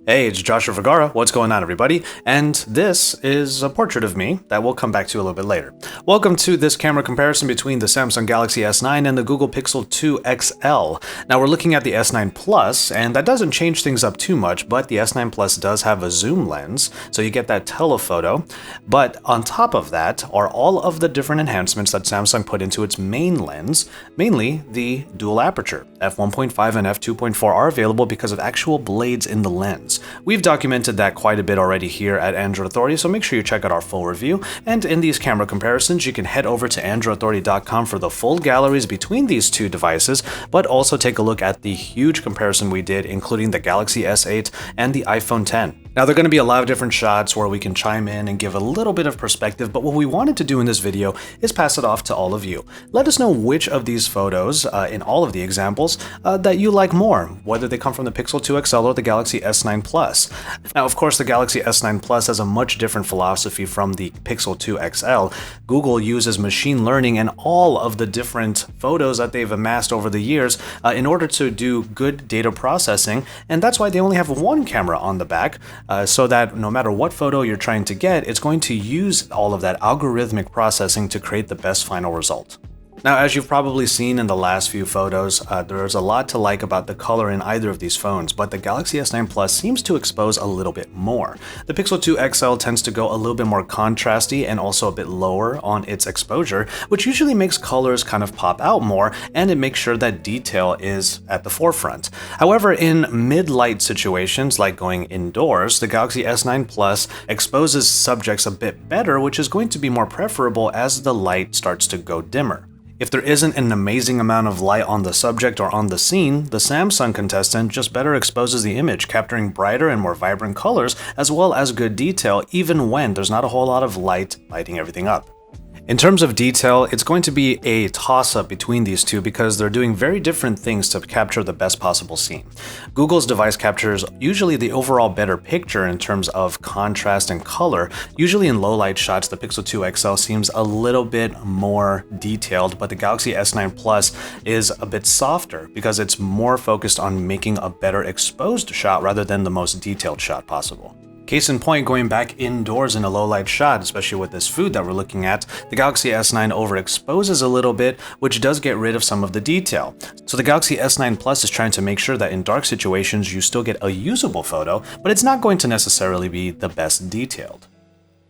Hey, it's Joshua Vergara. What's going on, everybody? And this is a portrait of me that we'll come back to a little bit later. Welcome to this camera comparison between the Samsung Galaxy S9 and the Google Pixel 2 XL. Now we're looking at the S9 Plus, and that doesn't change things up too much, but the S9 Plus does have a zoom lens, so you get that telephoto. But on top of that are all of the different enhancements that Samsung put into its main lens, mainly the dual aperture. f1.5 and f2.4 are available because of actual blades in the lens. We've documented that quite a bit already here at Android Authority, so make sure you check out our full review. And in these camera comparisons, you can head over to androidauthority.com for the full galleries between these two devices, but also take a look at the huge comparison we did, including the Galaxy S8 and the iPhone X. Now, there are going to be a lot of different shots where we can chime in and give a little bit of perspective, but what we wanted to do in this video is pass it off to all of you. Let us know which of these photos, in all of the examples, that you like more, whether they come from the Pixel 2 XL or the Galaxy S9 Plus. Now, of course, the Galaxy S9 Plus has a much different philosophy from the Pixel 2 XL. Google uses machine learning and all of the different photos that they've amassed over the years in order to do good data processing, and that's why they only have one camera on the back. So that no matter what photo you're trying to get, it's going to use all of that algorithmic processing to create the best final result. Now, as you've probably seen in the last few photos, there's a lot to like about the color in either of these phones, but the Galaxy S9 Plus seems to expose a little bit more. The Pixel 2 XL tends to go a little bit more contrasty and also a bit lower on its exposure, which usually makes colors kind of pop out more, and it makes sure that detail is at the forefront. However, in mid-light situations like going indoors, the Galaxy S9 Plus exposes subjects a bit better, which is going to be more preferable as the light starts to go dimmer. If there isn't an amazing amount of light on the subject or on the scene, the Samsung contestant just better exposes the image, capturing brighter and more vibrant colors as well as good detail, even when there's not a whole lot of light lighting everything up. In terms of detail, it's going to be a toss-up between these two because they're doing very different things to capture the best possible scene. Google's device captures usually the overall better picture in terms of contrast and color. Usually in low-light shots, the Pixel 2 XL seems a little bit more detailed, but the Galaxy S9 Plus is a bit softer because it's more focused on making a better exposed shot rather than the most detailed shot possible. Case in point, going back indoors in a low-light shot, especially with this food that we're looking at, the Galaxy S9 overexposes a little bit, which does get rid of some of the detail. So the Galaxy S9 Plus is trying to make sure that in dark situations you still get a usable photo, but it's not going to necessarily be the best detailed.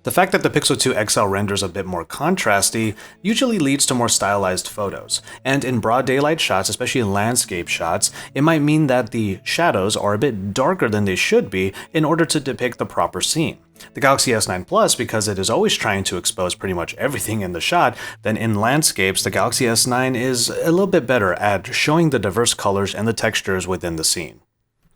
The fact that the Pixel 2 XL renders a bit more contrasty usually leads to more stylized photos, and in broad daylight shots, especially in landscape shots, it might mean that the shadows are a bit darker than they should be in order to depict the proper scene. The Galaxy S9 Plus, because it is always trying to expose pretty much everything in the shot, then in landscapes, the Galaxy S9 is a little bit better at showing the diverse colors and the textures within the scene.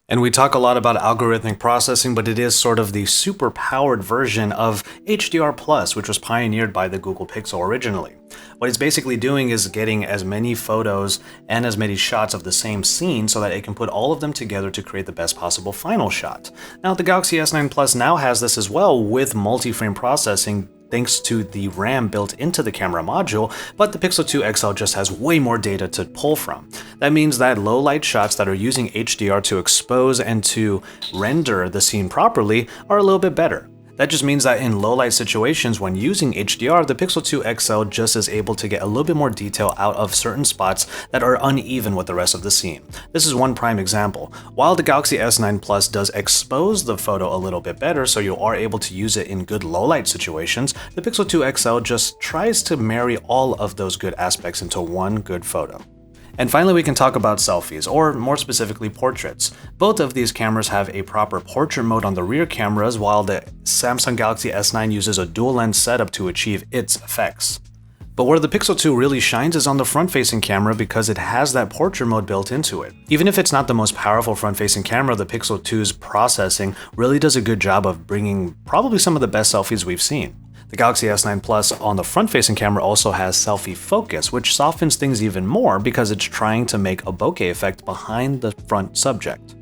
And we talk a lot about algorithmic processing, but it is sort of the super-powered version of HDR+, which was pioneered by the Google Pixel originally. What it's basically doing is getting as many photos and as many shots of the same scene so that it can put all of them together to create the best possible final shot. Now, the Galaxy S9 Plus now has this as well with multi-frame processing, thanks to the RAM built into the camera module, but the Pixel 2 XL just has way more data to pull from. That means that low light shots that are using HDR to expose and to render the scene properly are a little bit better. That just means that in low light situations when using HDR, the Pixel 2 XL just is able to get a little bit more detail out of certain spots that are uneven with the rest of the scene. This is one prime example. While the Galaxy S9 Plus does expose the photo a little bit better, so you are able to use it in good low light situations, the Pixel 2 XL just tries to marry all of those good aspects into one good photo. And finally, we can talk about selfies, or more specifically, portraits. Both of these cameras have a proper portrait mode on the rear cameras, while the Samsung Galaxy S9 uses a dual lens setup to achieve its effects. But where the Pixel 2 really shines is on the front-facing camera because it has that portrait mode built into it. Even if it's not the most powerful front-facing camera, the Pixel 2's processing really does a good job of bringing probably some of the best selfies we've seen. The Galaxy S9 Plus on the front-facing camera also has Selfie Focus, which softens things even more because it's trying to make a bokeh effect behind the front subject.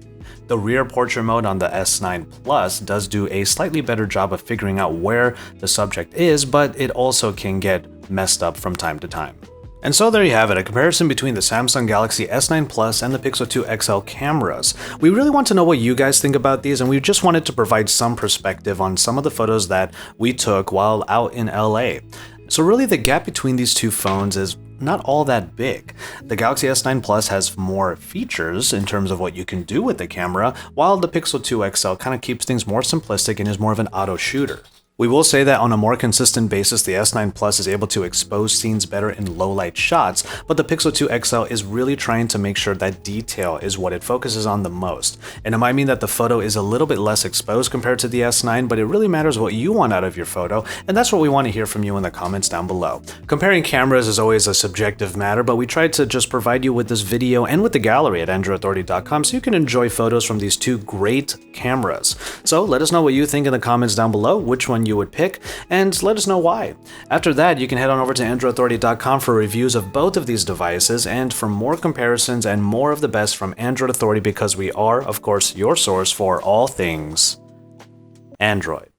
The rear portrait mode on the S9 Plus does do a slightly better job of figuring out where the subject is, but it also can get messed up from time to time. And so there you have it, a comparison between the Samsung Galaxy S9 Plus and the Pixel 2 XL cameras. We really want to know what you guys think about these, and we just wanted to provide some perspective on some of the photos that we took while out in LA. So really the gap between these two phones is not all that big. The Galaxy S9 Plus has more features in terms of what you can do with the camera, while the Pixel 2 XL kind of keeps things more simplistic and is more of an auto shooter. We will say that on a more consistent basis, the S9 Plus is able to expose scenes better in low light shots, but the Pixel 2 XL is really trying to make sure that detail is what it focuses on the most. And it might mean that the photo is a little bit less exposed compared to the S9, but it really matters what you want out of your photo, and that's what we want to hear from you in the comments down below. Comparing cameras is always a subjective matter, but we tried to just provide you with this video and with the gallery at AndroidAuthority.com so you can enjoy photos from these two great cameras. So let us know what you think in the comments down below, which one you would pick, and let us know why. After that, you can head on over to AndroidAuthority.com for reviews of both of these devices and for more comparisons and more of the best from Android Authority, because we are, of course, your source for all things Android.